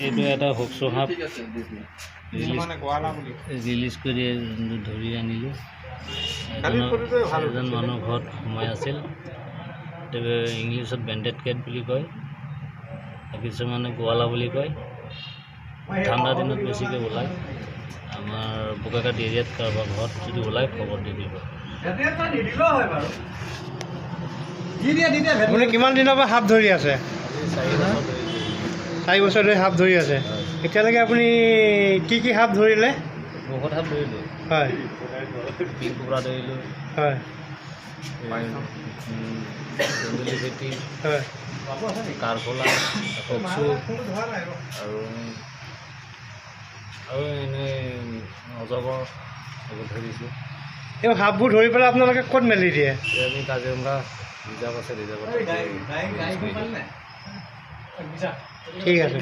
এইটো এটা হকচু সাপ ৰিলিজ কৰি ধৰি আনিলোঁ। এজন মানুহ ঘৰত সোমাই আছিল। ইংলিছত বেণ্ডেড কেট বুলি কয়, কিছুমানে গোৱালা বুলি কয়। ঠাণ্ডা দিনত বেছিকৈ ওলায়। আমাৰ বোকাঘাট এৰিয়াত কাৰোবাৰ ঘৰত যদি ওলায় খবৰ দি দিব। আপুনি কিমান দিনৰ পৰা সাপ ধৰি আছে? 4 বছৰ ধৰি সাপ ধৰি আছে। এতিয়ালৈকে আপুনি কি সাপ ধৰিলে? বহুত সাপ ধৰিলোঁ। হয়, পিং কুকুৰা ধৰিলোঁ। হয়, তেন্দুলি ভেটি, হয়, কাৰকলা, হকচু আৰু এনেই অজগৰ এইবোৰ ধৰিছোঁ। এই সাপবোৰ ধৰি পেলাই আপোনালোকে ক'ত মেলি দিয়ে? আমি কাজিৰঙা ৰিজাৰ্ভ আছে, ৰিজাৰ্ভত ঠিক আছে।